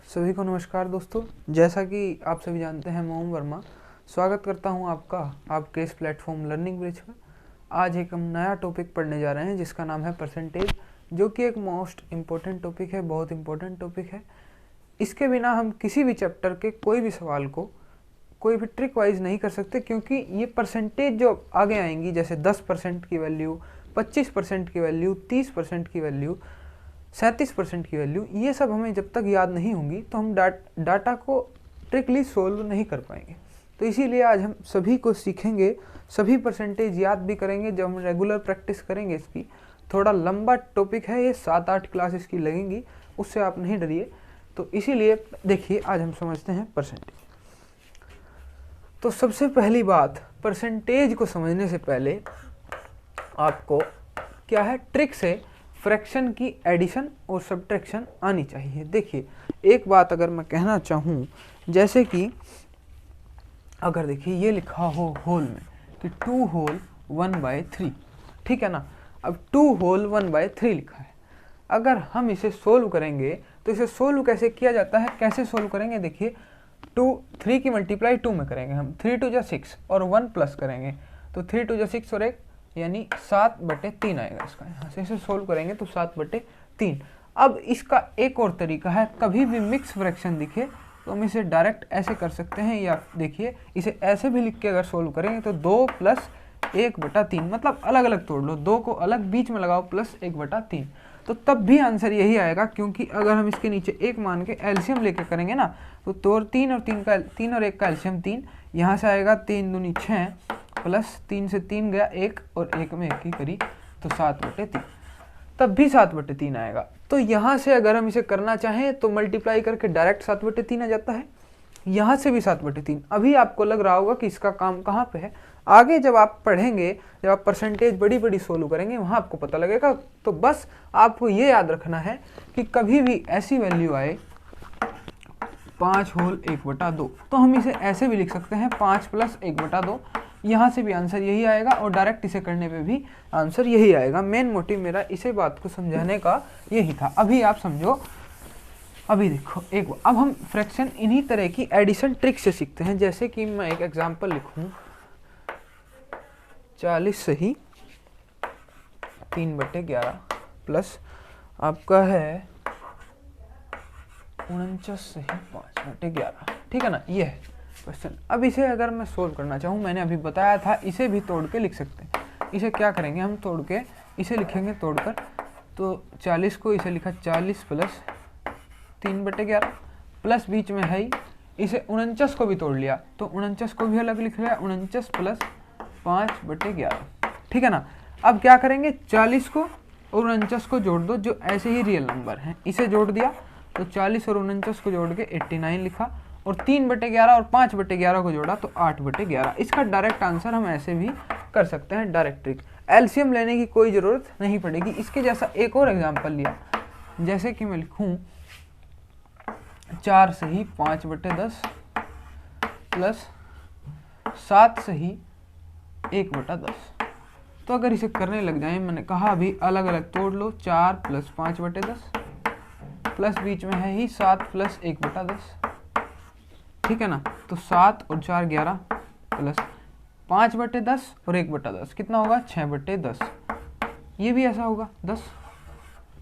सभी को नमस्कार दोस्तों। जैसा कि आप सभी जानते हैं, मैं ओम वर्मा स्वागत करता हूं आपका आपके इस प्लेटफॉर्म लर्निंग ब्रिज पर। आज एक हम नया टॉपिक पढ़ने जा रहे हैं जिसका नाम है परसेंटेज, जो कि एक मोस्ट इम्पोर्टेंट टॉपिक है, बहुत इम्पोर्टेंट टॉपिक है। इसके बिना हम किसी भी चैप्टर के कोई भी सवाल को कोई भी ट्रिक वाइज नहीं कर सकते, क्योंकि ये परसेंटेज जो आगे आएंगी, जैसे 10% की वैल्यू, 25% की वैल्यू, 30% की वैल्यू, 37% की वैल्यू, ये सब हमें जब तक याद नहीं होंगी तो हम डाटा को ट्रिकली सोल्व नहीं कर पाएंगे। तो इसीलिए आज हम सभी को सीखेंगे, सभी परसेंटेज याद भी करेंगे जब हम रेगुलर प्रैक्टिस करेंगे इसकी। थोड़ा लंबा टॉपिक है ये, 7-8 क्लास इसकी लगेंगी, उससे आप नहीं डरिए। तो इसीलिए देखिए आज हम समझते हैं परसेंटेज। तो सबसे पहली बात, परसेंटेज को समझने से पहले आपको क्या है, ट्रिक से फ्रैक्शन की एडिशन और सब्ट्रैक्शन आनी चाहिए। देखिए एक बात अगर मैं कहना चाहूँ, जैसे कि अगर देखिए ये लिखा हो होल में कि 2 होल 1/3, ठीक है ना। अब 2 होल 1/3 लिखा है। अगर हम इसे सोल्व करेंगे तो इसे सोल्व कैसे किया जाता है, कैसे सोल्व करेंगे, देखिए 3 की मल्टीप्लाई 2 में करेंगे हम, 3 2 जा 6 और 1 प्लस करेंगे तो 3 2 जा 6 और 1 यानी 7/3 आएगा इसका। यहाँ से इसे सोल्व करेंगे तो 7/3। अब इसका एक और तरीका है, कभी भी मिक्स फ्रैक्शन दिखे तो हम इसे डायरेक्ट ऐसे कर सकते हैं, या देखिए इसे ऐसे भी लिख के अगर सोल्व करेंगे तो 2 + 1/3, मतलब अलग अलग तोड़ लो, 2 को अलग बीच में लगाओ प्लस 1/3, तो तब भी आंसर यही आएगा। क्योंकि अगर हम इसके नीचे 1 मान के एलसीएम लेके करेंगे ना, तो 3 और 1 का एलसीएम 3, यहाँ से आएगा 3 दूनी 6 प्लस 3 से 3 गया 1 और 1 में 1 ही करी तो 7/3, तब भी 7/3 आएगा। तो यहाँ से अगर हम इसे करना चाहें तो मल्टीप्लाई करके डायरेक्ट 7/3 आ जाता है, यहाँ से भी 7/3। अभी आपको लग रहा होगा कि इसका काम कहाँ पे है, आगे जब आप पढ़ेंगे, जब आप परसेंटेज बड़ी बड़ी सोल्व करेंगे वहाँ आपको पता लगेगा। तो बस आपको ये याद रखना है कि कभी भी ऐसी वैल्यू आए 5 होल 1/2, तो हम इसे ऐसे भी लिख सकते हैं 5 + 1/2, यहाँ से भी आंसर यही आएगा और डायरेक्ट इसे करने पे भी आंसर यही आएगा। मेन मोटिव मेरा इसे बात को समझाने का यही था। अभी आप समझो, अभी देखो अब हम फ्रैक्शन इन्हीं तरह की एडिशन ट्रिक से सीखते हैं। जैसे कि मैं एक एग्जांपल लिखूं, 40 सही 3/11 प्लस आपका है 49 सही 5/11, ठीक है ना, ये है क्वेश्चन। अब इसे अगर मैं सोल्व करना चाहूँ, मैंने अभी बताया था इसे भी तोड़ के लिख सकते हैं। इसे क्या करेंगे हम, तोड़ के इसे लिखेंगे तोड़कर, तो 40 को इसे लिखा 40 + 3/11 प्लस बीच में है ही, इसे 49 को भी तोड़ लिया तो 49 को भी अलग लिख लिया, 49 + 5/11, ठीक है ना। अब क्या करेंगे, 40 को और 49 को जोड़ दो, जो ऐसे ही रियल नंबर हैं, इसे जोड़ दिया तो 40 और 49 को जोड़ के 89 लिखा, और 3/11 और 5/11 को जोड़ा तो 8/11। इसका डायरेक्ट आंसर हम ऐसे भी कर सकते हैं, डायरेक्ट ट्रिक, एलसीएम लेने की कोई ज़रूरत नहीं पड़ेगी। इसके जैसा एक और एग्जांपल लिया, जैसे कि मैं लिखूं 4 सही 5/10 प्लस 7 सही 1/10। तो अगर इसे करने लग जाए, मैंने कहा अभी अलग अलग तोड़ लो, 4 + 5/10 प्लस बीच में है ही 7 + 1/10, ठीक है ना। तो 7 और 4 11 प्लस 5/10 और 1/10 कितना होगा, 6/10। ये भी ऐसा होगा 10।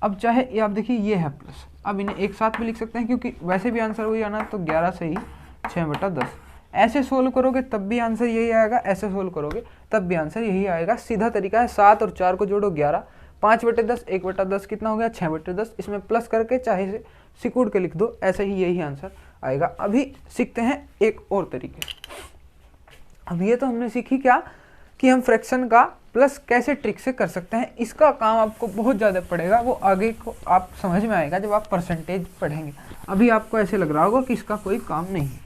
अब चाहे ये आप देखिए ये है प्लस, अब इन्हें एक साथ भी लिख सकते हैं क्योंकि वैसे भी आंसर वही आना, तो 11 सही 6/10। ऐसे सोल्व करोगे तब भी आंसर यही आएगा, ऐसे सोल्व करोगे तब भी आंसर यही आएगा। सीधा तरीका है, 7 और 4 को जोड़ो 11, 5/10 1/10 कितना हो गया 6/10, इसमें प्लस करके चाहे से सिकुड़ के लिख दो, ऐसे ही यही आंसर आएगा। अभी सीखते हैं एक और तरीके। अब ये तो हमने सीखी क्या कि हम फ्रैक्शन का प्लस कैसे ट्रिक से कर सकते हैं। इसका काम आपको बहुत ज़्यादा पड़ेगा, वो आगे को आप समझ में आएगा जब आप परसेंटेज पढ़ेंगे। अभी आपको ऐसे लग रहा होगा कि इसका कोई काम नहीं है।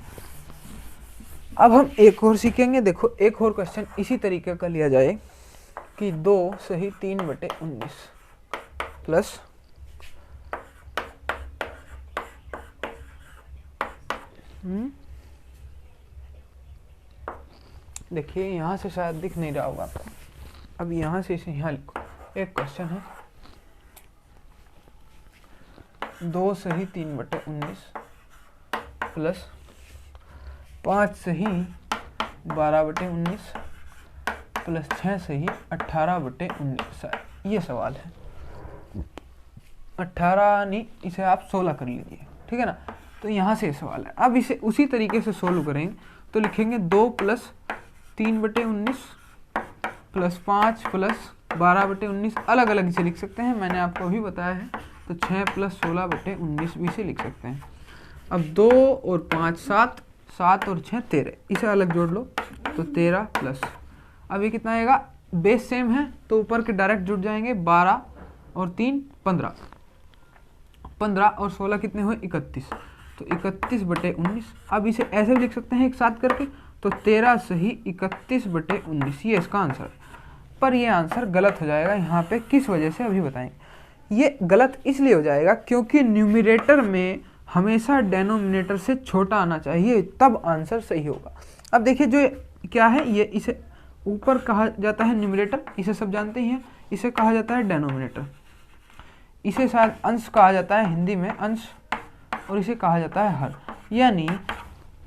अब हम एक और सीखेंगे। देखो एक और क्वेश्चन इसी तरीके का लिया जाए कि 2 सही 3/19 प्लस देखिए यहाँ से शायद दिख नहीं रहा होगा आपको, अब यहाँ से इसे यहाँ लिखो। एक क्वेश्चन है 2 सही 3/19 प्लस 5 सही 12/19 प्लस 6 सही 18/19। ये सवाल है। 18 नहीं, इसे आप 16 कर लीजिए, ठीक है ना। तो यहाँ से सवाल है। अब इसे उसी तरीके से सोल्व करेंगे तो लिखेंगे 2 प्लस 3/19 प्लस 5 प्लस 12/19। अलग अलग इसे लिख सकते हैं, मैंने आपको अभी बताया है। तो 6 प्लस 16/19 भी इसे लिख सकते हैं। अब 2 और 5 7, 7 और 6 13, इसे अलग जोड़ लो तो 13 प्लस, अब ये कितना आएगा, बेस सेम है तो ऊपर के डायरेक्ट जुड़ जाएंगे। 12 और 3 15, 15 और 16 कितने हुए 31, तो 31/19। अब इसे ऐसे भी लिख सकते हैं एक साथ करके, तो 13 सही 31/19, ये इसका आंसर है। पर ये आंसर गलत हो जाएगा यहाँ पे, किस वजह से अभी बताएंगे। ये गलत इसलिए हो जाएगा क्योंकि न्यूमरेटर में हमेशा डेनोमिनेटर से छोटा आना चाहिए, तब आंसर सही होगा। अब देखिए जो क्या है, ये इसे ऊपर कहा जाता है न्यूमरेटर, इसे सब जानते ही हैं। इसे कहा जाता है डेनोमिनेटर, इसे शायद अंश कहा जाता है हिंदी में, अंश, और इसे कहा जाता है हर। यानी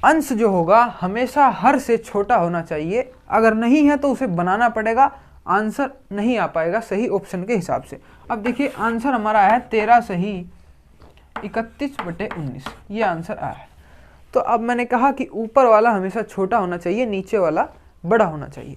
अंश जो होगा हमेशा हर से छोटा होना चाहिए, अगर नहीं है तो उसे बनाना पड़ेगा, आंसर नहीं आ पाएगा सही ऑप्शन के हिसाब से। अब देखिए आंसर हमारा आया है 13 सही 31/19, ये आंसर आया है। तो अब मैंने कहा कि ऊपर वाला हमेशा छोटा होना चाहिए, नीचे वाला बड़ा होना चाहिए,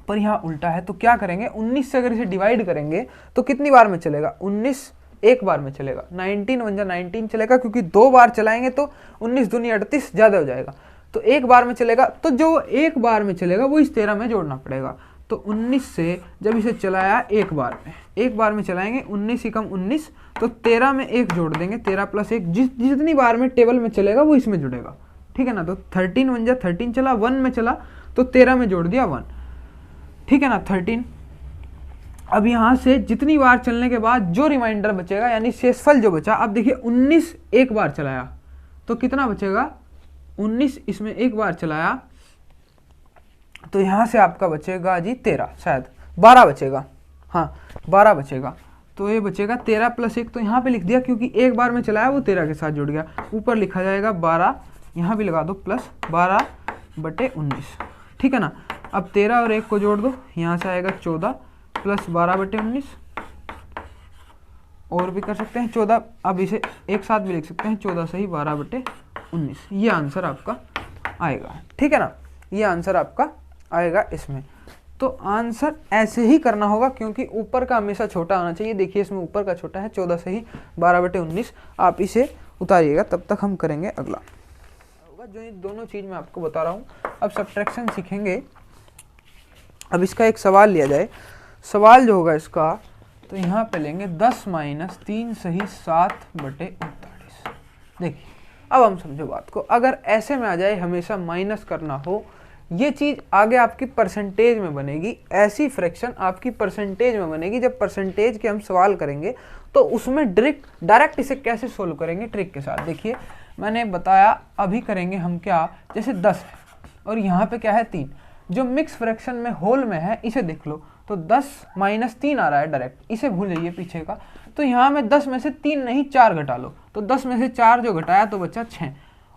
पर यहाँ उल्टा है। तो क्या करेंगे, 19 से अगर इसे डिवाइड करेंगे तो कितनी बार में चलेगा, 19 एक बार में चलेगा, 19 1 19 चलेगा, क्योंकि 2 बार चलाएंगे तो 19 दूनी 38 ज़्यादा हो जाएगा। तो एक बार में चलेगा, तो जो एक बार में चलेगा वो इस 13 में जोड़ना पड़ेगा। तो 19 से जब इसे चलाया एक बार में चलाएंगे, 19 ही कम 19, तो 13 में 1 जोड़ देंगे, 13 प्लस 1, जितनी बार में टेबल में चलेगा वो इसमें जुड़ेगा, ठीक है ना। तो 13 1 13 चला, 1 में चला तो 13 में जोड़ दिया 1, ठीक है ना, 13। अब यहाँ से जितनी बार चलने के बाद जो रिमाइंडर बचेगा, यानी शेषफल जो बचा, अब देखिए 19 एक बार चलाया तो कितना बचेगा, 19 इसमें एक बार चलाया तो यहाँ से आपका बचेगा जी 13, शायद 12 बचेगा, हाँ 12 बचेगा। तो ये बचेगा 13 प्लस 1, तो यहाँ पे लिख दिया क्योंकि एक बार में चलाया वो 13 के साथ जुड़ गया। ऊपर लिखा जाएगा 12, यहाँ भी लगा दो प्लस 12/19, ठीक है ना। अब 13 और 1 को जोड़ दो, यहाँ से आएगा 14 प्लस 12/19, और भी कर सकते हैं 14, अब इसे एक साथ भी लिख सकते हैं 14 सही 12/19, ये आंसर आपका आएगा, ठीक है ना। ये आंसर आपका आएगा इसमें। तो आंसर ऐसे ही करना होगा क्योंकि ऊपर का हमेशा छोटा होना चाहिए। देखिए इसमें ऊपर का छोटा है, 14 सही 12/19, आप इसे उतारिएगा, तब तक हम करेंगे अगला होगा जो ये दोनों चीज़ मैं आपको बता रहा हूँ। अब सब्ट्रैक्शन सीखेंगे। अब इसका एक सवाल लिया जाए, सवाल जो होगा इसका, तो यहाँ पे लेंगे 10 - 3 सही 7/39। देखिए अब हम समझो बात को, अगर ऐसे में आ जाए हमेशा माइनस करना हो, ये चीज़ आगे आपकी परसेंटेज में बनेगी, ऐसी फ्रैक्शन आपकी परसेंटेज में बनेगी। जब परसेंटेज के हम सवाल करेंगे तो उसमें डायरेक्ट इसे कैसे सोल्व करेंगे, ट्रिक के साथ। देखिए मैंने बताया, अभी करेंगे हम क्या, जैसे 10 है और यहाँ पे क्या है 3, जो मिक्स फ्रैक्शन में होल में है इसे देख लो, तो 10 - 3 आ रहा है डायरेक्ट, इसे भूल जाइए पीछे का। तो यहाँ में 10 में से 3 नहीं 4 घटा लो, तो 10 में से 4 जो घटाया तो बचा 6।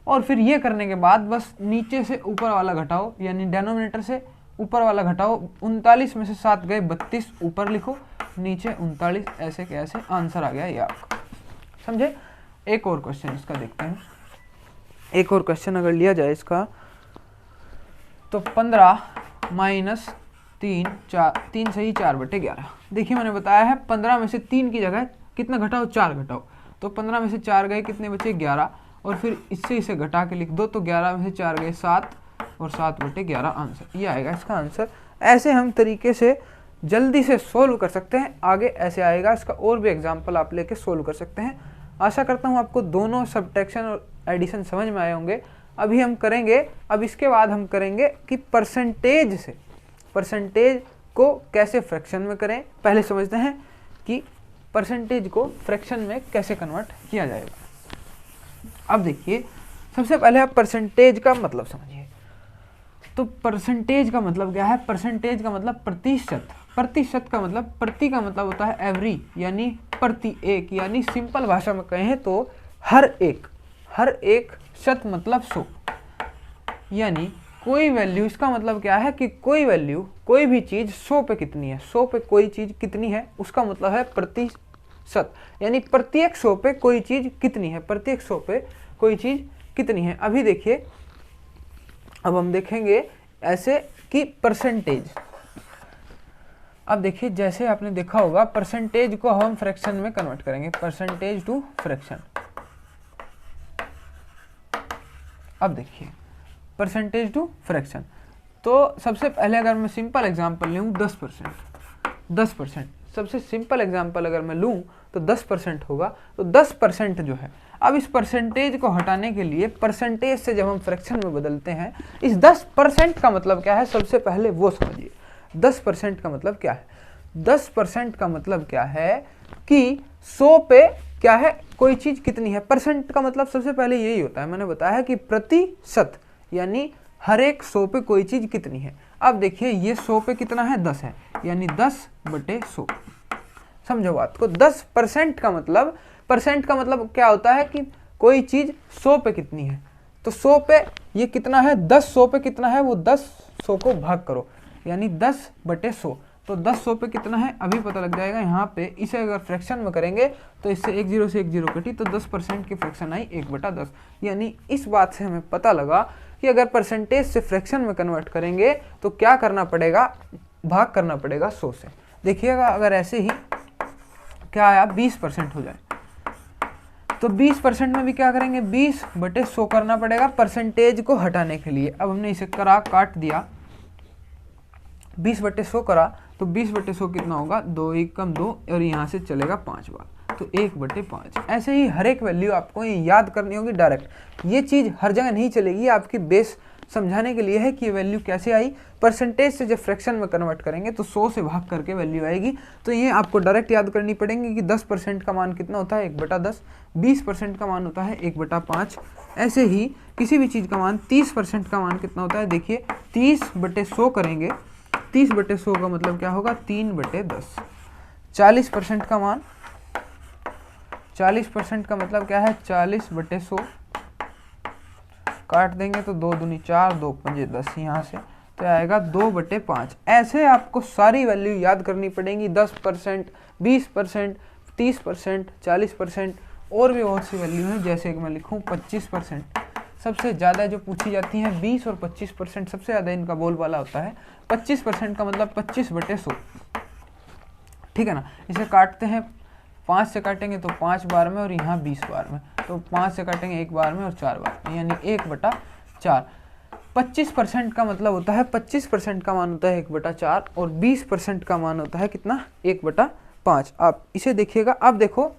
और फिर ये करने के बाद बस नीचे से ऊपर वाला घटाओ, यानी डेनोमिनेटर से ऊपर वाला घटाओ। 39 में से 7 गए 32, ऊपर लिखो, नीचे 39, ऐसे कैसे आंसर आ गया ये आपका, समझे। एक और क्वेश्चन इसका देखते हैं। एक और क्वेश्चन अगर लिया जाए इसका, तो 15 - 3 सही 4/11। देखिए मैंने बताया है 15 में से 3 की जगह कितना घटाओ, 4 घटाओ, तो 15 में से 4 गए, कितने बचे 11, और फिर इससे इसे घटा के लिख दो, तो 11 में से 4 गए 7, और 7/11 आंसर, ये आएगा इसका आंसर। ऐसे हम तरीके से जल्दी से सोल्व कर सकते हैं, आगे ऐसे आएगा। इसका और भी एग्जाम्पल आप लेके सोल्व कर सकते हैं। आशा करता हूँ आपको दोनों सब्ट्रैक्शन और एडिशन समझ में आए होंगे। अभी हम करेंगे, अब इसके बाद हम करेंगे कि परसेंटेज से, परसेंटेज को कैसे फ्रैक्शन में करें। पहले समझते हैं कि परसेंटेज को फ्रैक्शन में कैसे कन्वर्ट किया जाएगा। अब देखिए सबसे पहले आप परसेंटेज का मतलब समझिए। तो परसेंटेज का मतलब क्या है, परसेंटेज का मतलब प्रतिशत, प्रतिशत का मतलब, प्रति का मतलब होता है एवरी, यानी प्रति एक, यानी सिंपल भाषा में कहें तो हर एक, हर एक शत मतलब 100, यानी कोई वैल्यू, इसका मतलब क्या है कि कोई वैल्यू, कोई भी चीज़ 100 पे कितनी है, 100 पे कोई चीज़ कितनी है, उसका मतलब है प्रतिशत, यानी प्रत्येक 100 पे कोई चीज़ कितनी है, प्रत्येक 100 पे कोई चीज़ कितनी है। अभी देखिए, अब हम देखेंगे ऐसे कि परसेंटेज। अब देखिए, जैसे आपने देखा होगा परसेंटेज को हम फ्रैक्शन में कन्वर्ट करेंगे, परसेंटेज टू फ्रैक्शन। अब देखिए परसेंटेज टू फ्रैक्शन, तो सबसे पहले अगर मैं सिंपल एग्जांपल लूँ 10%, सबसे सिंपल एग्जांपल अगर मैं लूँ तो 10% होगा। तो 10% जो है, अब इस परसेंटेज को हटाने के लिए परसेंटेज से जब हम फ्रैक्शन में बदलते हैं, इस 10% का मतलब क्या है, सबसे पहले वो समझिए। 10% का मतलब क्या है? 10% का मतलब क्या है कि 100 पे क्या है, कोई चीज़ कितनी है। परसेंट का मतलब सबसे पहले यही होता है, मैंने बताया है कि प्रतिशत, यानी हर एक 100 पे कोई चीज़ कितनी है। अब देखिए ये 100 पे कितना है, 10 है, यानी 10/100। समझो बात को। 10% का मतलब, परसेंट का मतलब क्या होता है कि कोई चीज़ 100 पे कितनी है। तो 100 पे ये कितना है, 10 100 पे कितना है, वो 10 100 को भाग करो, यानी 10/100। तो 10 100 पे कितना है अभी पता लग जाएगा यहाँ पे। इसे अगर फ्रैक्शन में करेंगे तो इससे 1 0 से 1 0 कटी, तो 10% की फ्रैक्शन आई 1/10। यानी इस बात से हमें पता लगा कि अगर परसेंटेज से फ्रैक्शन में कन्वर्ट करेंगे तो क्या करना पड़ेगा, भाग करना पड़ेगा 100 से। देखिएगा अगर ऐसे ही क्या आया 20% हो जाए, तो 20% में भी क्या करेंगे, 20/100 करना पड़ेगा परसेंटेज को हटाने के लिए। अब हमने इसे करा, काट दिया, 20/100 करा, तो 20/100 कितना होगा, 2 1 कम 2, और यहाँ से चलेगा 5 बार, तो 1/5। ऐसे ही हर एक वैल्यू आपको ये याद करनी होगी डायरेक्ट। ये चीज़ हर जगह नहीं चलेगी, आपकी बेस समझाने के लिए है कि ये वैल्यू कैसे आई। परसेंटेज से जब फ्रैक्शन में कन्वर्ट करेंगे तो 100 से भाग करके वैल्यू आएगी। तो ये आपको डायरेक्ट याद करनी पड़ेगी कि 10% का मान कितना होता है, 1/10। 20% का मान होता है 1/5। ऐसे ही किसी भी चीज़ का मान, 30% का मान कितना होता है, देखिए 30/100 करेंगे, 30/100 का मतलब क्या होगा, 3/10। 40% का मान, 40% का मतलब क्या है, 40/100 काट देंगे तो 2 दूनी 4, 2 पंजे 10, यहाँ से तो आएगा 2/5। ऐसे आपको सारी वैल्यू याद करनी पड़ेंगी, 10%, 20%, 30%, 40%, और भी बहुत सी वैल्यू हैं। जैसे कि मैं लिखूँ 25%, सबसे ज़्यादा जो पूछी जाती हैं 20 और 25%, सबसे ज़्यादा इनका बोलबाला होता है। 25% का मतलब 25/100, ठीक है ना। इसे काटते हैं, 5 से काटेंगे तो 5 बार में, और यहाँ 20 बार में, तो 5 से काटेंगे 1 बार में और 4 बार में, यानी 1/4। 25% का मतलब होता है, 25% का मान होता है 1/4, और 20% का मान होता है कितना, 1/5। आप इसे देखिएगा। अब देखो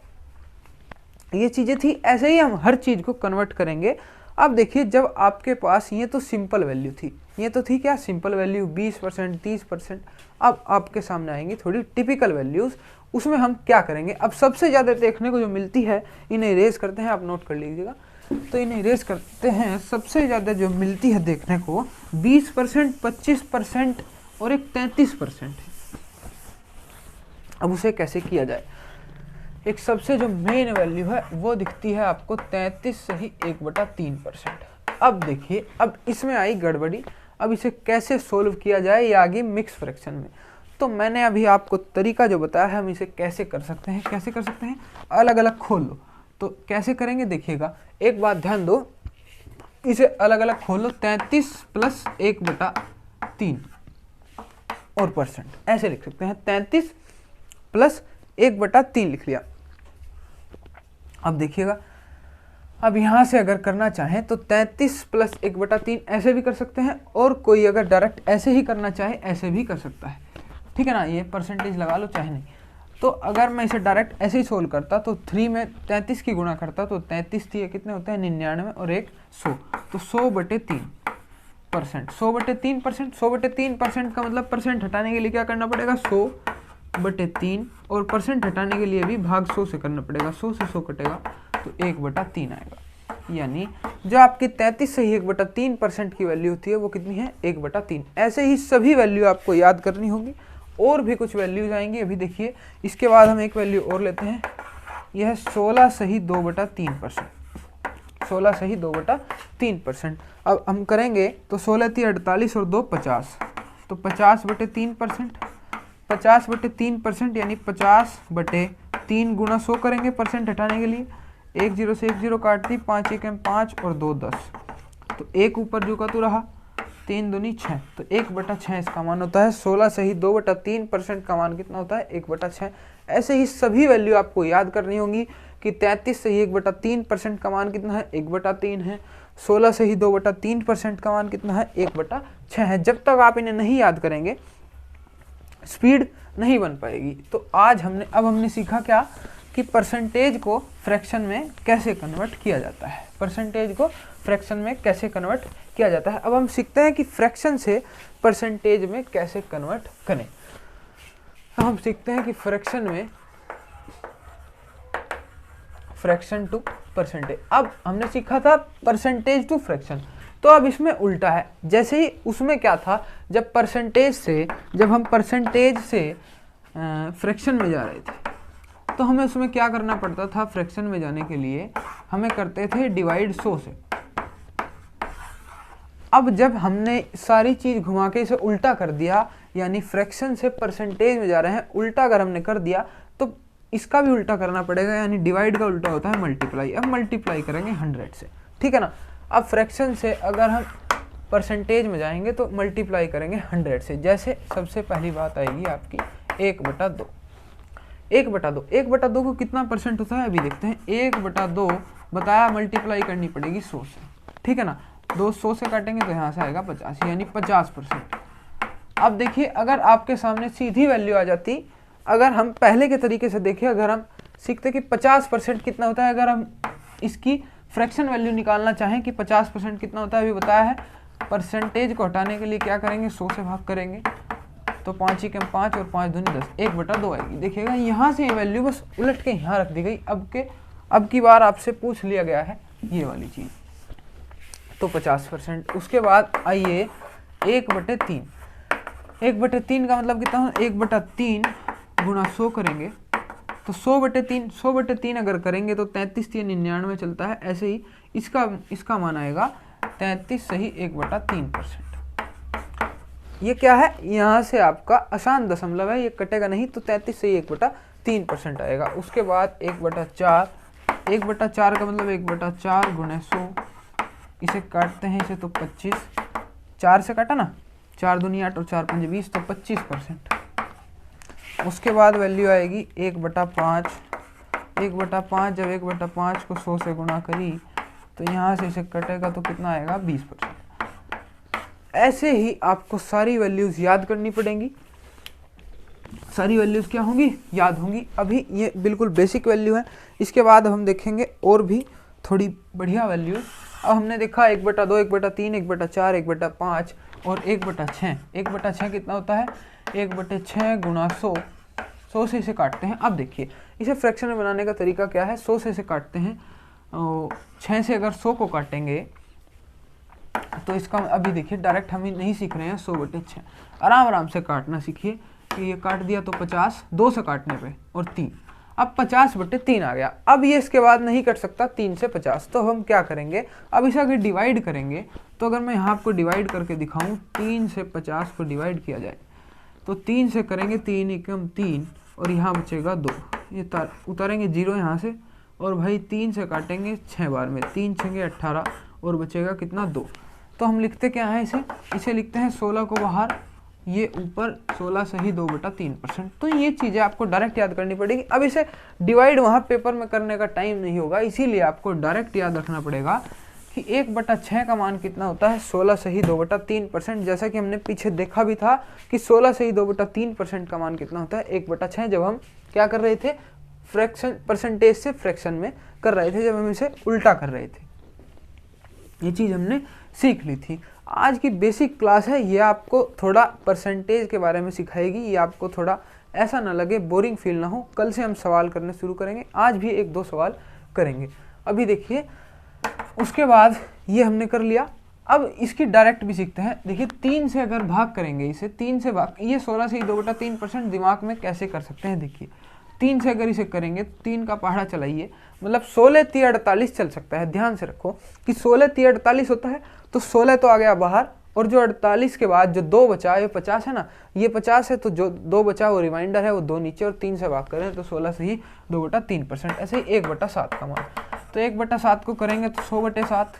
ये चीज़ें थी, ऐसे ही हम हर चीज़ को कन्वर्ट करेंगे। अब देखिए जब आपके पास ये तो सिंपल वैल्यू थी, ये तो थी क्या, सिंपल वैल्यू 20%, 30%। अब आपके सामने आएंगी थोड़ी टिपिकल वैल्यूज़, उसमें हम क्या करेंगे। अब सबसे ज़्यादा देखने को जो मिलती है, इन्हें इरेज करते हैं, आप नोट कर लीजिएगा। तो इन्हें इरेज करते हैं, सबसे ज़्यादा जो मिलती है देखने को 20%, 25% और एक 33% है। अब उसे कैसे किया जाए, एक सबसे जो मेन वैल्यू है वो दिखती है आपको 33 से ही 1/3%। अब देखिए, अब इसमें आई गड़बड़ी। अब इसे कैसे सोल्व किया जाए, ये आगे मिक्स फ्रैक्शन में। तो मैंने अभी आपको तरीका जो बताया है, हम इसे कैसे कर सकते हैं, कैसे कर सकते हैं, अलग अलग खोल लो। तो कैसे करेंगे देखिएगा, एक बात ध्यान दो, इसे अलग अलग खोल लो, 33 + 1/3 और परसेंट, ऐसे लिख सकते हैं। 33 + 1/3 लिख लिया। अब देखिएगा, अब यहाँ से अगर करना चाहें तो 33 + 1/3 ऐसे भी कर सकते हैं, और कोई अगर डायरेक्ट ऐसे ही करना चाहे ऐसे भी कर सकता है, ठीक है ना। ये परसेंटेज लगा लो चाहे नहीं। तो अगर मैं इसे डायरेक्ट ऐसे ही सोल्व करता तो 3 में 33 की गुणा करता तो 33 थी, कितने होते हैं 99, और एक 100, तो 100/3%। 100/3%, 100/3% का मतलब परसेंट हटाने के लिए क्या करना पड़ेगा, 100/3, और परसेंट हटाने के लिए भी भाग 100 से करना पड़ेगा। 100 से 100 कटेगा तो 1/3 आएगा। यानी जो आपकी 33 से ही 1/3% की वैल्यू होती है वो कितनी है, 1/3। ऐसे ही सभी वैल्यू आपको याद करनी होगी, और भी कुछ वैल्यूज आएंगी। अभी देखिए इसके बाद हम एक वैल्यू और लेते हैं, यह 16 से ही 2/3%। 16 सही 2/3%। अब हम करेंगे तो 16 × 48 और 2 50, तो 50/3%, 50/3% यानी 50/3 गुणा 100 करेंगे परसेंट हटाने के लिए। 1 0 से 1 0 काट दी, 5 1 5 और 2 10, तो 1 ऊपर जो का तो रहा, 3 दूनी 6, तो 1/6 इसका मान होता है। 16 सही 2/3% का मान कितना होता है? 1/6। ऐसे ही सभी वैल्यू आपको याद करनी होगी कि 33 सही 1/3% का मान कितना है? 1/3 है। 16 सही 2/3% का मान कितना है? 1/6 है। जब तक आप इन्हें नहीं याद करेंगे स्पीड नहीं बन पाएगी। तो आज हमने सीखा क्या कि परसेंटेज को फ्रैक्शन में कैसे कन्वर्ट किया जाता है। परसेंटेज को फ्रैक्शन में कैसे कन्वर्ट किया जाता है। अब हम सीखते हैं कि फ्रैक्शन से परसेंटेज में कैसे कन्वर्ट करें। हम सीखते हैं कि फ्रैक्शन में फ्रैक्शन टू परसेंटेज। अब हमने सीखा था परसेंटेज टू फ्रैक्शन, तो अब इसमें उल्टा है। जैसे ही उसमें क्या था, जब हम परसेंटेज से फ्रैक्शन में जा रहे थे तो हमें उसमें क्या करना पड़ता था? फ्रैक्शन में जाने के लिए हमें करते थे डिवाइड 100 से। अब जब हमने सारी चीज घुमा के इसे उल्टा कर दिया, यानी फ्रैक्शन से परसेंटेज में जा रहे हैं, उल्टा अगर हमने कर दिया तो इसका भी उल्टा करना पड़ेगा, यानी डिवाइड का उल्टा होता है मल्टीप्लाई। अब मल्टीप्लाई करेंगे 100 से, ठीक है ना। अब फ्रैक्शन से अगर हम परसेंटेज में जाएंगे तो मल्टीप्लाई करेंगे 100 से। जैसे सबसे पहली बात आएगी आपकी 1/2। 1/2 1/2 को कितना परसेंट होता है अभी देखते हैं। 1/2 बताया, मल्टीप्लाई करनी पड़ेगी 100 से, ठीक है ना। 200 से काटेंगे तो यहाँ से आएगा 50, यानी 50%। अब देखिए, अगर आपके सामने सीधी वैल्यू आ जाती, अगर हम पहले के तरीके से देखिए, अगर हम सीखते कि 50% कितना होता है, अगर हम इसकी फ्रैक्शन वैल्यू निकालना चाहें कि 50% कितना होता है, अभी बताया है। परसेंटेज को हटाने के लिए क्या करेंगे? 100 से भाग करेंगे, तो 5 1 5 और 5 दूनी 10, 1/2 आएगी। देखिएगा यहाँ से ये वैल्यू बस उलट के यहाँ रख दी गई। अब की बार आपसे पूछ लिया गया है ये वाली चीज़, तो 50%। उसके बाद आइए 1/3। 1/3 का मतलब कितना है? 1/3 गुणा 100 करेंगे, तो 100/3 अगर करेंगे तो 33 3 99 चलता है। ऐसे ही इसका मान आएगा 33 सही 1/3%। ये क्या है? यहाँ से आपका आसान दशमलव है, ये कटेगा नहीं, तो 33 सही 1/3% आएगा। उसके बाद 1/4। 1/4 का मतलब 1/4 गुणे 100, इसे काटते हैं इसे तो 25, 4 से काटा ना, 4 दूनी 8 और 4 5 20, तो 25%। उसके बाद वैल्यू आएगी 1/5। 1/5 जब 1/5 को 100 से गुणा करी तो यहाँ से इसे कटेगा तो कितना आएगा? 20%। ऐसे ही आपको सारी वैल्यूज याद करनी पड़ेंगी। सारी वैल्यूज क्या होंगी? याद होंगी। अभी ये बिल्कुल बेसिक वैल्यू है, इसके बाद हम देखेंगे और भी थोड़ी बढ़िया वैल्यूज। अब हमने देखा 1/2, 1/3, 1/4, 1/5 और 1/6। 1/6 कितना होता है? 1/6 गुणा 100। 100 से इसे काटते हैं। अब देखिए, इसे फ्रैक्शन में बनाने का तरीका क्या है? 100 से इसे काटते हैं, 6 से अगर 100 को काटेंगे तो इसका अभी देखिए डायरेक्ट हम नहीं सीख रहे हैं 100/6, आराम से काटना सीखिए। कि ये काट दिया तो 50, 2 से काटने पे, और 3, अब 50/3 आ गया। अब ये इसके बाद नहीं कट सकता 3 से 50, तो हम क्या करेंगे? अब इसे अगर डिवाइड करेंगे, तो अगर मैं यहाँ आपको डिवाइड करके दिखाऊं, 3 से 50 को डिवाइड किया जाए तो 3 से करेंगे 3 एकम 3 और यहाँ बचेगा 2, ये उतारेंगे 0 यहाँ से, और भाई 3 से काटेंगे 6 बार में, 3 6 18 और बचेगा कितना? 2। तो हम लिखते क्या है? इसे लिखते हैं 16 को बाहर, ये ऊपर 16 सही 2/3%। तो ये चीज़ें आपको डायरेक्ट याद करनी पड़ेगी। अब इसे डिवाइड वहाँ पेपर में करने का टाइम नहीं होगा, इसीलिए आपको डायरेक्ट याद रखना पड़ेगा कि 1/6 का मान कितना होता है? 16 सही 2/3%। जैसा कि हमने पीछे देखा भी था कि 16 सही 2/3% का मान कितना होता है? 1/6। जब हम क्या कर रहे थे? फ्रैक्शन, परसेंटेज से फ्रैक्शन में कर रहे थे, जब हम इसे उल्टा कर रहे थे। ये चीज़ हमने सीख ली थी। आज की बेसिक क्लास है, ये आपको थोड़ा परसेंटेज के बारे में सिखाएगी। ये आपको थोड़ा ऐसा ना लगे, बोरिंग फील ना हो। कल से हम सवाल करने शुरू करेंगे, आज भी 1-2 सवाल करेंगे। अभी देखिए, उसके बाद ये हमने कर लिया। अब इसकी डायरेक्ट भी सीखते हैं। देखिए 3 से अगर भाग करेंगे, इसे 3 से भाग, ये 16 से 2/3% दिमाग में कैसे कर सकते हैं? देखिए 3 से अगर इसे करेंगे तो 3 का पहाड़ा चलाइए, मतलब 16 3 48 चल सकता है। ध्यान से रखो कि 16 3 48 होता है, तो 16 तो आ गया बाहर, और जो 48 के बाद जो 2 बचा ये 50 है ना, ये 50 है, तो जो 2 बचा वो रिमाइंडर है, वो 2 नीचे और 3 से भाग करें तो 16 से ही 2/3%। ऐसे ही 1/7 का मान, तो 1/7 को करेंगे तो 100/7,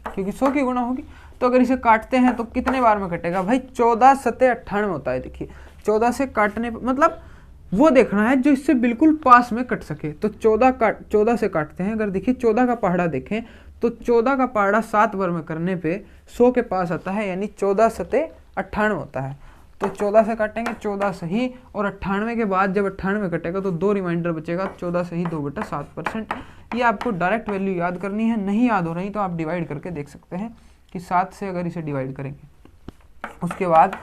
क्योंकि 100 की गुणा होगी। तो अगर इसे काटते हैं तो कितने बार में कटेगा भाई, 14 सत्ते 98 होता है। देखिए 14 से काटने पर मतलब वो देखना है जो इससे बिल्कुल पास में कट सके। तो 14 से काटते हैं। अगर देखिए 14 का पहाड़ा देखें तो 14 का पहाड़ा 7 बार में करने पे 100 के पास आता है, यानी 14 सत्ते 98 होता है। तो 14 से काटेंगे 14 सही, और 98 के बाद जब 98 कटेगा तो 2 रिमाइंडर बचेगा, 14 सही 2/7%। ये आपको डायरेक्ट वैल्यू याद करनी है, नहीं याद हो रही तो आप डिवाइड करके देख सकते हैं कि 7 से अगर इसे डिवाइड करेंगे, उसके बाद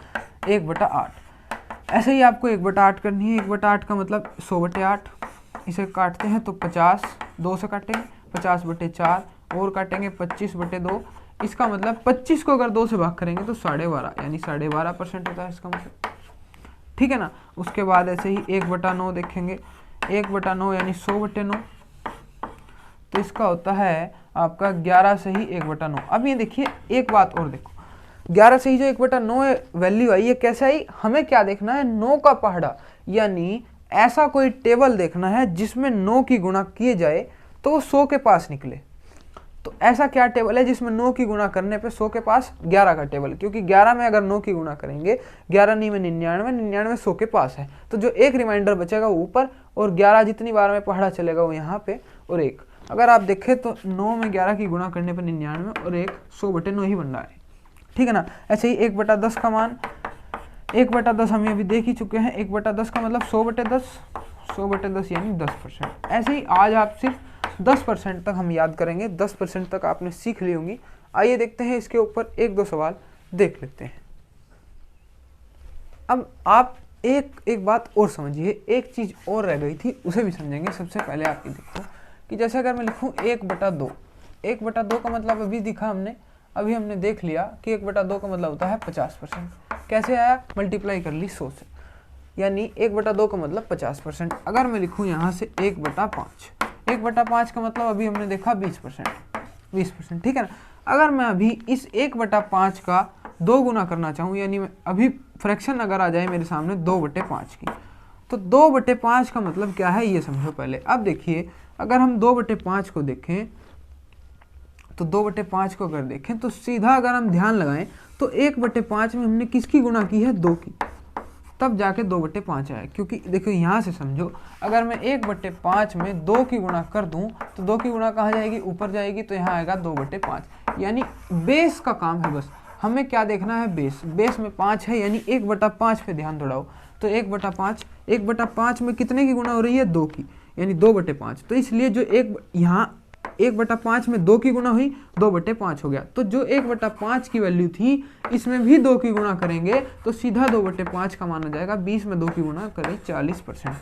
1/8। ऐसे ही आपको 1/8 करनी है। 1/8 का मतलब 100/8। इसे काटते हैं तो 50, 2 से काटेंगे 50/4, और काटेंगे 25/2। इसका मतलब 25 को अगर 2 से भाग करेंगे तो 12.5, यानी 12.5% होता है इसका मतलब, ठीक है ना। उसके बाद ऐसे ही 1/9 देखेंगे, 1/9 यानी 100/9, तो इसका होता है आपका 11 से ही 1/9। अब ये देखिए एक बात और देखो, 11 से ही जो 1/9 वैल्यू आई है कैसे आई, हमें क्या देखना है, 9 का पहाड़ा, यानी ऐसा कोई टेबल देखना है जिसमें 9 की गुणा किए जाए तो वो 100 के पास निकले। तो ऐसा क्या टेबल है जिसमें 9 की गुणा करने पे 100 के पास, 11 का टेबल, क्योंकि 11 में अगर 9 की गुणा करेंगे, 11 नहीं में 99, 99 100 के पास है, तो जो एक रिमाइंडर बचेगा वो ऊपर, और 11 जितनी बार में पहाड़ा चलेगा वो यहाँ पे, और 1। अगर आप देखें तो 9 में 11 की गुणा करने पर 99 और 1 100/9 ही बन रहा है, ठीक है ना। ऐसे ही 1/10 का मान, 1/10 हम अभी देख ही चुके हैं। 1/10 का मतलब 100/10, 100/10 यानी 10%। ऐसे ही आज आप सिर्फ 10% तक हम याद करेंगे, 10% तक आपने सीख ली होंगी। आइए देखते हैं इसके ऊपर 1-2 सवाल देख लेते हैं। अब आप एक बात और समझिए, एक चीज़ और रह गई थी, उसे भी समझेंगे। सबसे पहले आप ये देखो कि जैसे अगर मैं लिखूँ 1/2, 1/2 का मतलब अभी दिखा हमने, अभी हमने देख लिया कि 1/2 का मतलब होता है 50%। कैसे आया, मल्टीप्लाई कर ली 100 से, यानी 1/2 का मतलब 50%। अगर मैं लिखूँ यहाँ से 1/5, 1/5 का मतलब अभी हमने देखा 20%, ठीक है ना। अगर मैं अभी इस 1/5 का 2 गुना करना चाहूँ, यानी मैं अभी फ्रैक्शन अगर आ जाए मेरे सामने 2/5 की, तो 2/5 का मतलब क्या है ये समझो पहले। अब देखिए अगर हम 2/5 को देखें, तो 2/5 को अगर देखें तो सीधा अगर हम ध्यान लगाएं तो 1/5 में हमने किसकी गुणा की है, 2 की, तब जाके 2/5 आया। क्योंकि देखो यहाँ से समझो, अगर मैं 1/5 में 2 की गुणा कर दूं तो 2 की गुणा कहाँ जाएगी, ऊपर जाएगी, तो यहाँ आएगा 2/5। यानी बेस का काम है, बस हमें क्या देखना है, बेस। बेस में 5 है, यानी 1/5 पे ध्यान दौड़ाओ। तो 1/5 में कितने की गुणा हो रही है, 2 की, यानी 2/5। तो इसलिए जो यहाँ 1/5 में 2 की गुणा हुई, 2/5 हो गया। तो जो 1/5 की वैल्यू थी, इसमें भी 2 की गुणा करेंगे तो सीधा 2/5 का माना जाएगा। 20 में 2 की गुणा करें 40%।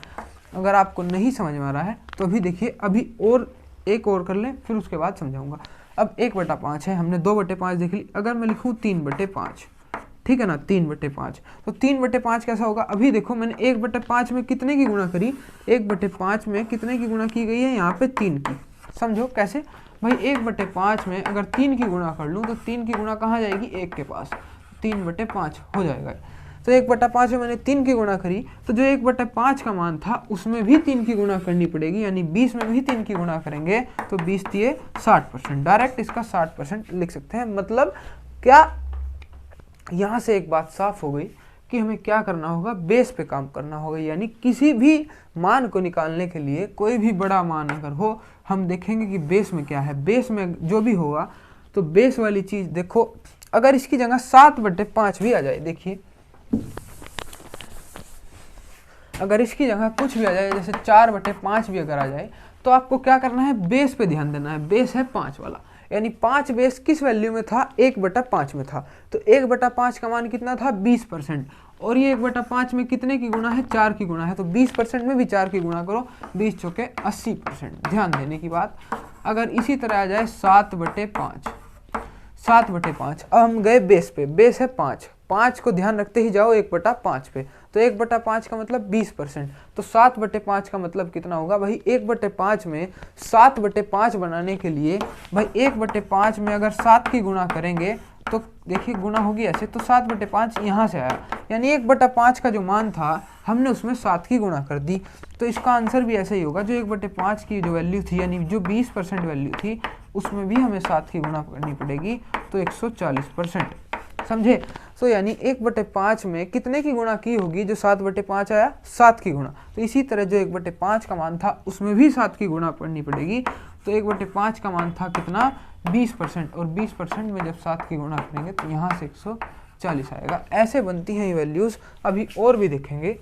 अगर आपको नहीं समझ में आ रहा है तो अभी देखिए, अभी और एक और कर लें, फिर उसके बाद समझाऊंगा। अब 1/5 है, हमने 2/5 देख ली। अगर मैं लिखूँ 3/5, ठीक है ना, 3/5, तो 3/5 कैसा होगा। अभी देखो मैंने 1/5 में कितने की गुणा करी, 1/5 में कितने की गुणा की गई है, यहाँ पे 3 की। समझो कैसे भाई, 1/5 में अगर 3 की गुणा कर लूँ तो 3 की गुणा कहाँ जाएगी, 1 के पास, 3/5 हो जाएगा। तो 1/5 में मैंने 3 की गुणा करी, तो जो 1/5 का मान था उसमें भी 3 की गुणा करनी पड़ेगी, यानी 20 में भी 3 की गुणा करेंगे तो 20 दिए 60%। डायरेक्ट इसका 60% लिख सकते हैं। मतलब क्या, यहाँ से एक बात साफ हो गई कि हमें क्या करना होगा, बेस पे काम करना होगा। यानी किसी भी मान को निकालने के लिए, कोई भी बड़ा मान अगर हो, हम देखेंगे कि बेस में क्या है। बेस में जो भी होगा तो बेस वाली चीज़ देखो, अगर इसकी जगह 7/5 भी आ जाए, देखिए अगर इसकी जगह कुछ भी आ जाए, जैसे 4/5 भी अगर आ जाए, तो आपको क्या करना है, बेस पे ध्यान देना है। बेस है 5 वाला, यानी 5 बेस किस वैल्यू में था, 1/5 में था। तो 1/5 का मान कितना था, 20%। और ये 1/5 में कितने की गुणा है, 4 की गुणा है। तो 20% में भी 4 की गुणा करो, 20 चौके 80%। ध्यान देने की बात। अगर इसी तरह आ जाए 7/5, 7/5, अब हम गए बेस पे, बेस है 5, 5 को ध्यान रखते ही जाओ 1/5 पे, तो 1/5 का मतलब 20%, तो 7/5 का मतलब कितना होगा भाई, 1/5 में 7/5 बनाने के लिए भाई 1/5 में अगर 7 की गुणा करेंगे तो देखिए गुणा होगी ऐसे, तो 7/5 यहाँ से आया, यानी 1/5 का जो मान था हमने उसमें 7 की गुणा कर दी। तो इसका आंसर भी ऐसा ही होगा, जो 1/5 की जो वैल्यू थी यानी जो 20% वैल्यू थी उसमें भी हमें 7 की गुणा करनी पड़ेगी, तो 140%, समझे। तो यानी 1/5 में कितने की गुणा की होगी, जो 7/5 आया 7 की गुणा, तो इसी तरह जो 1/5 का मान था उसमें भी 7 की गुणा करनी पड़ेगी। तो 1/5 का मान था कितना, 20%, और 20% में जब 7 की गुणा करेंगे तो यहाँ से 140 आएगा। ऐसे बनती हैं ये वैल्यूज़। अभी और भी देखेंगे,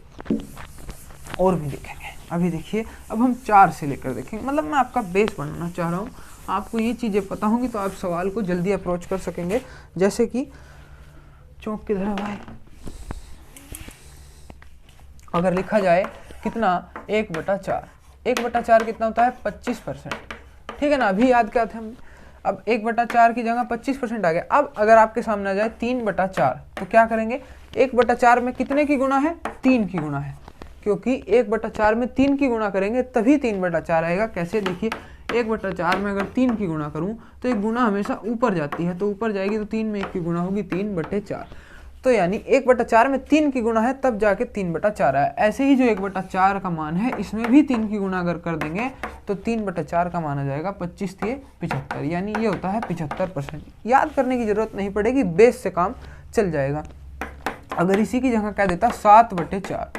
अभी देखिए, अब हम 4 से लेकर देखेंगे, मतलब मैं आपका बेस बनाना चाह रहा हूँ, आपको ये चीज़ें पता होंगी तो आप सवाल को जल्दी अप्रोच कर सकेंगे। जैसे कि चौक किधर है भाई, अगर लिखा जाए कितना 1/4, 1/4 कितना होता है 25%, ठीक है ना। अभी याद क्या थे हम, अब 1/4 की जगह 25% आ गया। अब अगर आपके सामने आ जाए 3/4 तो क्या करेंगे, 1/4 में कितने की गुणा है, 3 की गुणा है, क्योंकि 1/4 में 3 की गुणा करेंगे तभी 3/4 आएगा। कैसे, देखिए 1/4 में अगर 3 की गुणा करूं तो एक गुणा हमेशा ऊपर जाती है, तो ऊपर जाएगी तो 3 में 1 की गुणा होगी, 3/4, तो यानी 1/4 में 3 की गुणा है तब जाके 3/4 आया। ऐसे ही जो 1/4 का मान है इसमें भी 3 की गुणा अगर कर देंगे तो 3/4 का मान आ जाएगा 25 × 75, यानी ये होता है 75%। याद करने की जरूरत नहीं पड़ेगी, बेस से काम चल जाएगा। अगर इसी की जगह कह देता 7/4,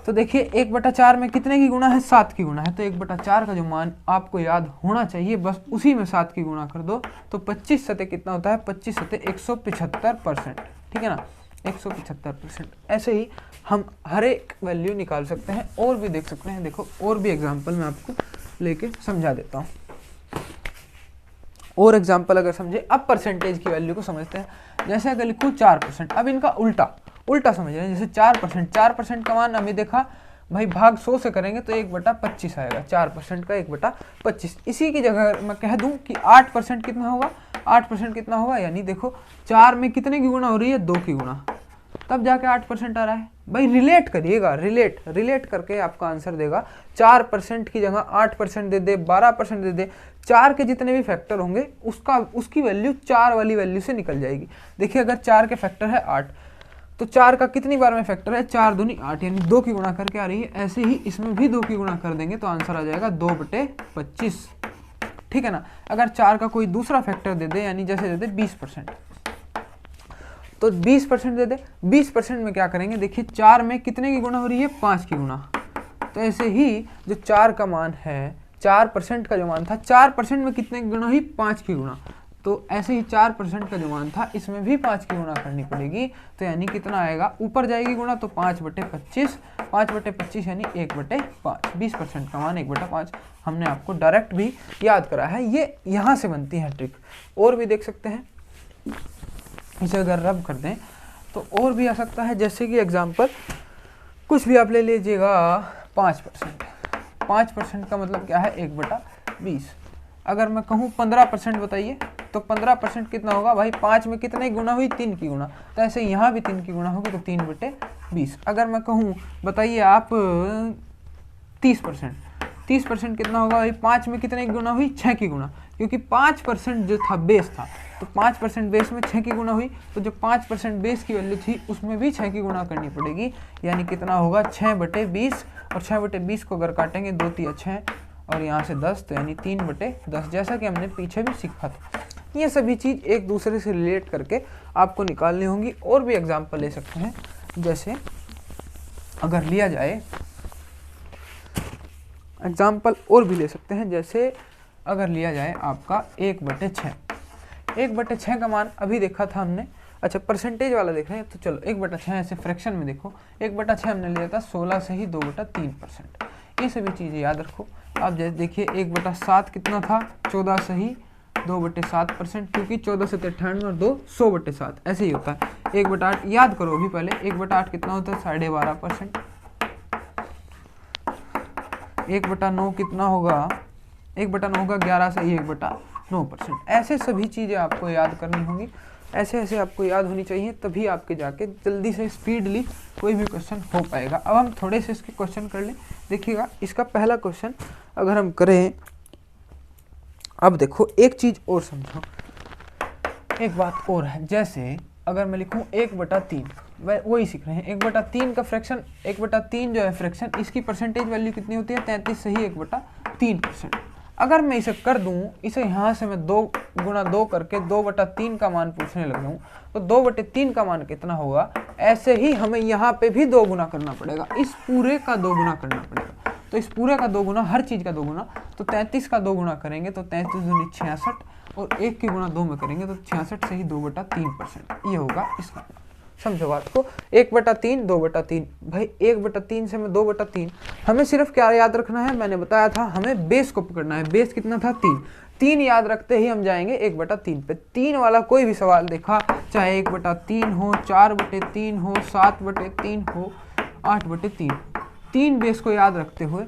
तो देखिए 1/4 में कितने की गुणा है, 7 की गुणा है, तो 1/4 का जो मान आपको याद होना चाहिए बस उसी में 7 की गुणा कर दो, तो 25 सते कितना होता है, 25 सते 175%, ठीक है ना, 175%। ऐसे ही हम हर एक वैल्यू निकाल सकते हैं और भी देख सकते हैं। देखो और भी एग्जाम्पल मैं आपको लेके समझा देता हूँ, और एग्जाम्पल अगर समझे। अब परसेंटेज की वैल्यू को समझते हैं। जैसे अगर लिखूँ 4%, अब इनका उल्टा समझ रहे हैं। जैसे 4% का मान हमें देखा भाई भाग 100 से करेंगे तो 1/25 आएगा, 4% का 1/25। इसी की जगह मैं कह दूं कि 8% कितना होगा, 8% कितना होगा, यानी देखो 4 में कितने की गुणा हो रही है, 2 की गुणा, तब जाके 8% आ रहा है। भाई रिलेट करिएगा, रिलेट करके आपका आंसर देगा। 4% की जगह 8% दे दे, 12% दे दे, 4 के जितने भी फैक्टर होंगे उसकी वैल्यू 4 वाली वैल्यू से निकल जाएगी। देखिए अगर 4 के फैक्टर है 8, तो 4 का कितनी बार में फैक्टर है, 4 दूनी 8, यानी 2 की गुणा करके आ रही है। ऐसे ही इसमें भी 2 की गुणा कर देंगे तो आंसर आ जाएगा 2/25, ठीक है ना। अगर 4 का कोई दूसरा फैक्टर दे दे, यानी जैसे दे दे 20%, तो 20% दे दे। 20% में क्या करेंगे, देखिए 4 में कितने की गुणा हो रही है, 5 की गुणा। तो ऐसे ही जो 4 का मान है, 4% का जो मान था, 4% में कितने की गुणा हुई, 5 की गुणा। तो ऐसे ही 4% का जो मान था इसमें भी 5 की गुणा करनी पड़ेगी, तो यानी कितना आएगा, ऊपर जाएगी गुणा, तो 5/25, 5/25 यानी 1/5। 20% का मान 1/5 हमने आपको डायरेक्ट भी याद करा है। ये यहाँ से बनती है ट्रिक। और भी देख सकते हैं, इसे अगर रब कर दें तो और भी आ सकता है। जैसे कि एग्जाम्पल कुछ भी आप ले लीजिएगा, 5%। 5% का मतलब क्या है, 1/20। अगर मैं कहूँ 15% बताइए, तो 15% कितना होगा भाई, 5 में कितने की गुणा हुई, 3 की गुणा, तो ऐसे यहाँ भी 3 की गुणा होगी, तो 3/20। अगर मैं कहूँ बताइए आप 30%, 30% कितना होगा भाई, 5 में कितने की गुणा हुई, 6 की गुणा, क्योंकि 5% जो था बेस था, तो 5% बेस में 6 की गुणा हुई, तो जो 5% बेस की वैल्यू थी उसमें भी 6 की गुणा करनी पड़ेगी, यानी कितना होगा 6/20। और 6/20 को अगर काटेंगे 2 × 6 और यहाँ से 10, तो यानी 3/10, जैसा कि हमने पीछे भी सीखा था। ये सभी चीज़ एक दूसरे से रिलेट करके आपको निकालनी होंगी। और भी एग्जाम्पल ले सकते हैं। जैसे अगर लिया जाए एग्जाम्पल और भी ले सकते हैं। जैसे अगर लिया जाए आपका 1/6, 1/6 का मान अभी देखा था हमने। अच्छा परसेंटेज वाला देख रहे हैं, तो चलो 1/6 ऐसे फ्रैक्शन में देखो, 1/6 हमने लिया था 16 से ही 2/3%। ये सभी चीज़ें याद रखो। अब जैसे देखिए 1/7 कितना था, 14 से ही 2/7%, क्योंकि 14 से 98 और 2 100/7 ऐसे ही होता है। 1/8 याद करो अभी पहले, 1/8 कितना होता है, 12.5%। 1/9 कितना होगा, 1/9 होगा 11 से ही 1/9%। ऐसे सभी चीज़ें आपको याद करनी होंगी। ऐसे ऐसे आपको याद होनी चाहिए, तभी आपके जाके जल्दी से स्पीडली कोई भी क्वेश्चन हो पाएगा। अब हम थोड़े से इसके क्वेश्चन कर लें। देखिएगा इसका पहला क्वेश्चन अगर हम करें, अब देखो एक चीज़ और समझो, एक बात और है। जैसे अगर मैं लिखूं 1/3, वही सीख रहे हैं, 1/3 का फ्रैक्शन, 1/3 जो है फ्रैक्शन, इसकी परसेंटेज वैल्यू कितनी होती है? 33 सही 1/3%। अगर मैं इसे कर दूं, इसे यहाँ से मैं 2 × 2 करके 2/3 का मान पूछने लग जाऊँ, तो 2/3 का मान कितना होगा? ऐसे ही हमें यहाँ पे भी 2 गुना करना पड़ेगा, इस पूरे का 2 गुना करना पड़ेगा। तो इस पूरे का 2 गुना, हर चीज़ का 2 गुना, तो 33 का 2 गुना करेंगे तो 33 दूनी 66, और 1 की गुणा 2 में करेंगे तो 66 से ही 2/3%। ये होगा इसका। समझो बात को, 1/3 2/3, भाई 1/3 से मैं 2/3, हमें सिर्फ क्या याद रखना है? मैंने बताया था हमें बेस को पकड़ना है। बेस कितना था? 3 याद रखते ही हम जाएंगे 1/3 पे। 3 वाला कोई भी सवाल देखा, चाहे 1/3 हो, 4/3 हो, 7/3 हो, 8/3, 3 बेस को याद रखते हुए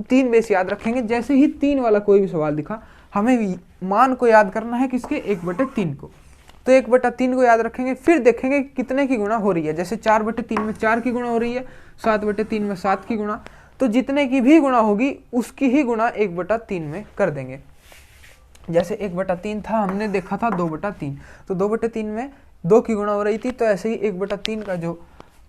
3 बेस याद रखेंगे। जैसे ही 3 वाला कोई भी सवाल दिखा, हमें मान को याद करना है, किसके? 1/3 को। तो 1/3 को याद रखेंगे, फिर देखेंगे कितने की गुणा हो रही है। जैसे 4/3 में 4 की गुणा हो रही है, 7/3 में 7 की गुणा, तो जितने की भी गुणा होगी उसकी ही गुणा 1/3 में कर देंगे। जैसे 1/3 था, हमने देखा था 2/3, तो 2/3 में 2 की गुणा हो रही थी, तो ऐसे ही 1/3 का जो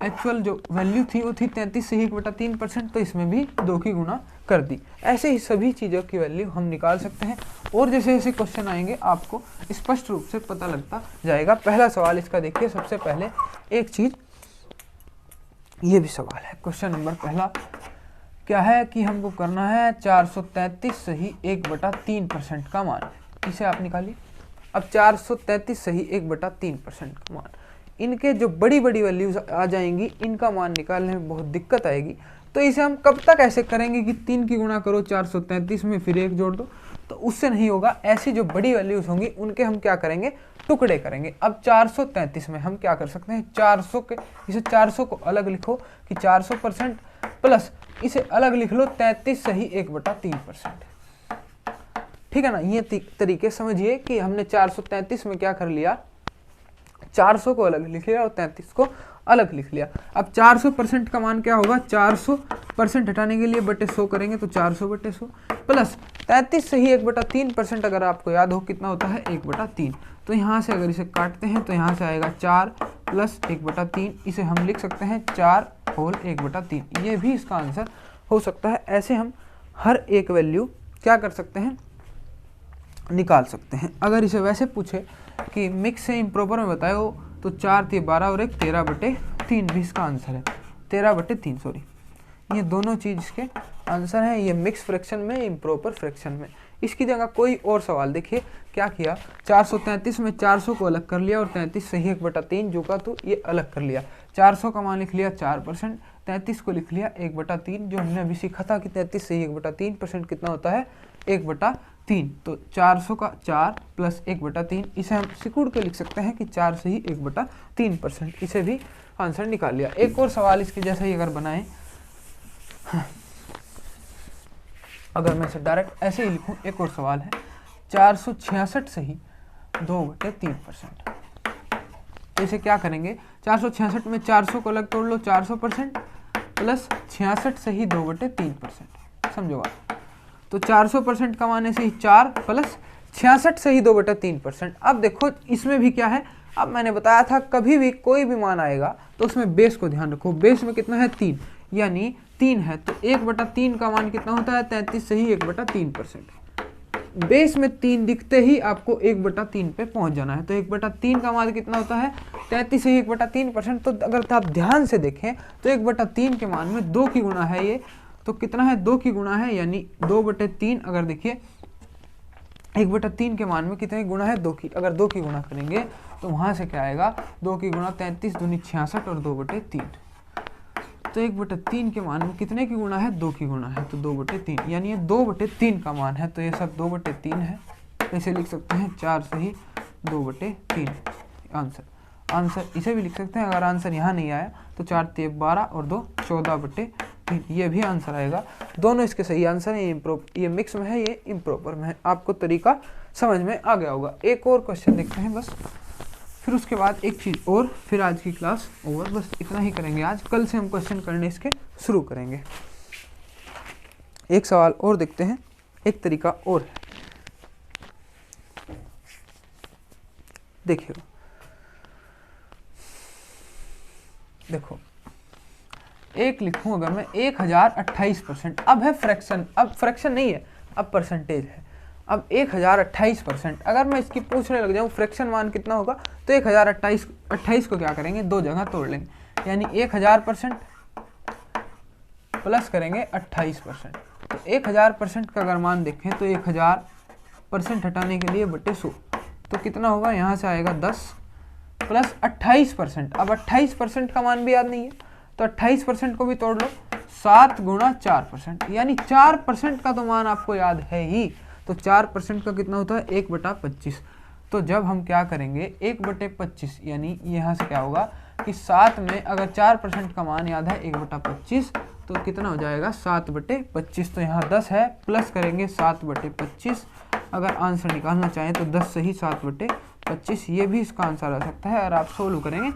एक्चुअल जो वैल्यू थी वो थी 33 से ही 1/3%, तो इसमें भी 2 की गुणा कर दी। ऐसे ही सभी चीज़ों की वैल्यू हम निकाल सकते हैं, और जैसे जैसे क्वेश्चन आएंगे आपको स्पष्ट रूप से पता लगता जाएगा। पहला सवाल इसका देखिए, सबसे पहले एक चीज़, ये भी सवाल है। क्वेश्चन नंबर पहला क्या है कि हमको करना है 433 सही 1/3% का मान। इसे आप निकालिए। अब 433 सही 1/3% का मान, इनके जो बड़ी बड़ी वैल्यूज आ जाएंगी, इनका मान निकालने में बहुत दिक्कत आएगी। तो इसे हम कब तक ऐसे करेंगे कि 3 की गुणा करो 433 में, फिर 1 जोड़ दो, तो उससे नहीं होगा। ऐसी जो बड़ी वैल्यूज होंगी उनके हम क्या करेंगे? टुकड़े करेंगे। अब 433 में हम क्या कर सकते हैं? 400 के, इसे 400 को अलग लिखो कि 400% प्लस इसे अलग लिख लो 33 सही 1/3%। ठीक है ना? ये तरीके समझिए कि हमने 433 में क्या कर लिया? 400 को अलग लिख लिया और 33 को अलग लिख लिया। अब 400% का मान क्या होगा? 400% हटाने के लिए बटे 100 करेंगे तो 400/100 प्लस 33 से ही 1/3%, अगर आपको याद हो कितना होता है? 1/3। तो यहाँ से अगर इसे काटते हैं तो यहाँ से आएगा 4 प्लस 1/3, इसे हम लिख सकते हैं 4 होल 1/3। ये भी इसका आंसर हो सकता है। ऐसे हम हर एक वैल्यू क्या कर सकते हैं? निकाल सकते हैं। अगर इसे वैसे पूछे कि मिक्स से इम्प्रॉपर में बताओ, तो 4 × 12 और 1 13/3 भी इसका आंसर है। 13/3 सॉरी, ये दोनों चीज़ इसके आंसर हैं। ये मिक्स फ्रैक्शन में, इम्प्रॉपर फ्रैक्शन में। इसकी जगह कोई और सवाल देखिए क्या किया? 433 में 400 को अलग कर लिया और 33 सही 1/3 जो का तो ये अलग कर लिया। 400 का मान लिख लिया 4%, 33 को लिख लिया 1/3, जो हमने अभी सीखा था कि 33 सही 1/3% कितना होता है? 1/3। तो 400 का 4 प्लस 1/3, इसे हम सिकुड़ के लिख सकते हैं कि 4 सही 1/3%। इसे भी आंसर निकाल लिया। एक और सवाल इसके जैसा ही अगर बनाएं, अगर मैं इसे डायरेक्ट ऐसे ही लिखूं, एक और सवाल है 466 सही 2/3%। तो इसे क्या करेंगे? 466 में 400 को अलग तोड़ लो, 400% प्लस 66 सही 2/3%। समझो बात। तो 400% का मान ऐसे ही 4 प्लस 66 सही 2/3%। अब देखो इसमें भी क्या है? अब मैंने बताया था कभी भी कोई भी मान आएगा तो उसमें बेस को ध्यान रखो। बेस में कितना है? 3, यानी 3 है तो 1/3 का मान कितना होता है? 33 सही 1/3%। बेस में 3 दिखते ही आपको 1/3 पे पहुंच जाना है। तो 1/3 का मान कितना होता है? 33 सही 1/3%। तो अगर आप ध्यान से देखें तो 1/3 के मान में 2 की गुणा है ये, तो कितना है? 2 की गुणा है, यानी 2/3। अगर देखिए 1/3 के मान में कितने गुणा है? 2 की। अगर 2 की गुणा करेंगे तो वहां से क्या आएगा? 2 की गुणा 33 दूनी 66 और 2/3। तो 1/3 के मान में कितने की गुणा है? 2 की गुणा है, तो 2/3, यानी ये 2/3 का मान है। तो ये सब 2/3 है, इसे लिख सकते हैं 4 सही 2/3 आंसर। इसे भी लिख सकते हैं। अगर आंसर यहाँ नहीं आया तो 4 × 3 12 और 2 14/3, ये भी आंसर आएगा। दोनों इसके सही आंसर है। ये मिक्स में है, ये इम्प्रॉपर में है। आपको तरीका समझ में आ गया होगा। एक और क्वेश्चन देखते हैं बस। फिर उसके बाद एक चीज़ और, फिर आज की क्लास ओवर। बस इतना ही करेंगे आज, कल से हम क्वेश्चन करने इसके शुरू करेंगे। एक सवाल और देखते हैं, एक तरीका और है। देखिए, देखो एक लिखूं अगर मैं 1028%, अब है फ्रैक्शन, अब फ्रैक्शन नहीं है, अब परसेंटेज है। अब 1028%, अगर मैं इसकी पूछने लग जाऊं फ्रैक्शन मान कितना होगा, तो 1028 को क्या करेंगे, दो जगह तोड़ लेंगे, यानी 1000% प्लस करेंगे 28%। तो 1000% का अगर मान देखें तो 1000% हटाने के लिए बटे 100, तो कितना होगा, यहाँ से आएगा 10 प्लस 28%। अब 28% का मान भी याद नहीं है, तो 28% को भी तोड़ लो, 7 गुणा 4%, यानी 4% का तो मान आपको याद है ही। तो 4% का कितना होता है, 1/25। तो जब हम क्या करेंगे 1/25, यानी यहाँ से क्या होगा कि 7 में अगर 4% का मान याद है 1/25, तो कितना हो जाएगा 7/25। तो यहाँ 10 है, प्लस करेंगे 7/25। अगर आंसर निकालना चाहें तो 10 से ही 7/25, ये भी इसका आंसर आ सकता है। और आप सोल्व करेंगे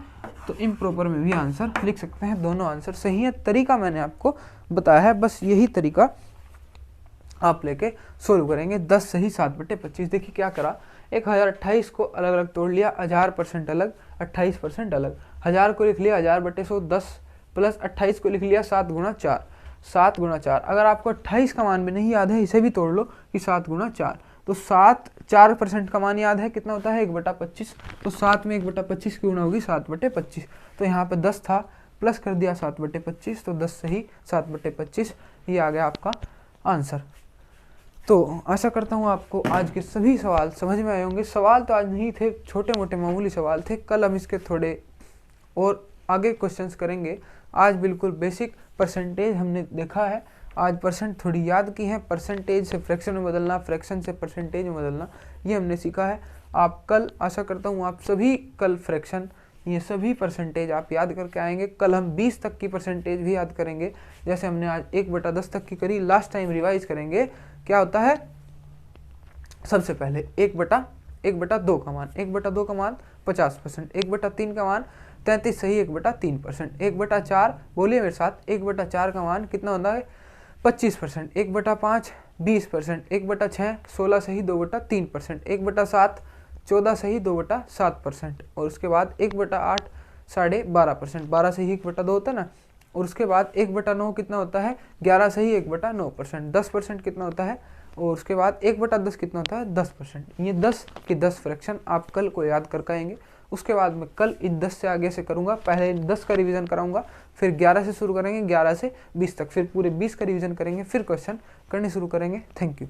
तो इम्प्रॉपर में भी आंसर लिख सकते हैं, दोनों आंसर सही है। तरीका मैंने आपको बताया है, बस यही तरीका आप लेके सोल्व करेंगे। 10 से ही 7/25। देखिए क्या करा, 1028 को अलग अलग तोड़ लिया, 1000% अलग, 28% अलग। 1000 को लिख लिया 1000/100, 10 प्लस 28 को लिख लिया 7 गुणा 4, 7 गुणा 4। अगर आपको 28 का मान भी नहीं याद है, इसे भी तोड़ लो कि 7 गुणा 4। तो 4% का मान याद है कितना होता है 1/25, तो 7 में 1/25 की गुणा होगी 7/25। तो यहाँ पे 10 था, प्लस कर दिया 7/25, तो 10 से ही 7/25, ये आ गया आपका आंसर। तो आशा करता हूँ आपको आज के सभी सवाल समझ में आए होंगे। सवाल तो आज नहीं थे, छोटे मोटे मामूली सवाल थे, कल हम इसके थोड़े और आगे क्वेश्चंस करेंगे। आज बिल्कुल बेसिक परसेंटेज हमने देखा है, आज परसेंट थोड़ी याद की है, परसेंटेज से फ्रैक्शन में बदलना, फ्रैक्शन से परसेंटेज में बदलना, ये हमने सीखा है। आप कल, आशा करता हूँ आप सभी कल फ्रैक्शन, ये सभी परसेंटेज आप याद करके आएंगे। कल हम 20 तक की परसेंटेज भी याद करेंगे, जैसे हमने आज 1/10 तक की करी। लास्ट टाइम रिवाइज करेंगे, क्या होता है, सबसे पहले 1/2 का मान, 1/2 का मान 50%, 1/3 का मान 33 सही 1/3%, 1/4 बोलिए मेरे साथ, 1/4 का मान कितना होता है 25%, 1/5 20%, 1/6 16 सही 2/3%, 1/7 14 सही 2/7%, और उसके बाद 1/8 12.5%, 12 सही 1/2 होता है ना। और उसके बाद 1/9 कितना होता है 11 सही 1/9%, 10% कितना होता है, और उसके बाद 1/10 कितना होता है 10%। ये 10 के 10 फ्रैक्शन आप कल को याद करके आएंगे। उसके बाद मैं कल इन 10 से आगे से करूंगा, पहले 10 का रिवीजन कराऊंगा, फिर 11 से शुरू करेंगे, 11 से 20 तक, फिर पूरे 20 का रिवीजन करेंगे, फिर क्वेश्चन करने शुरू करेंगे। Thank you.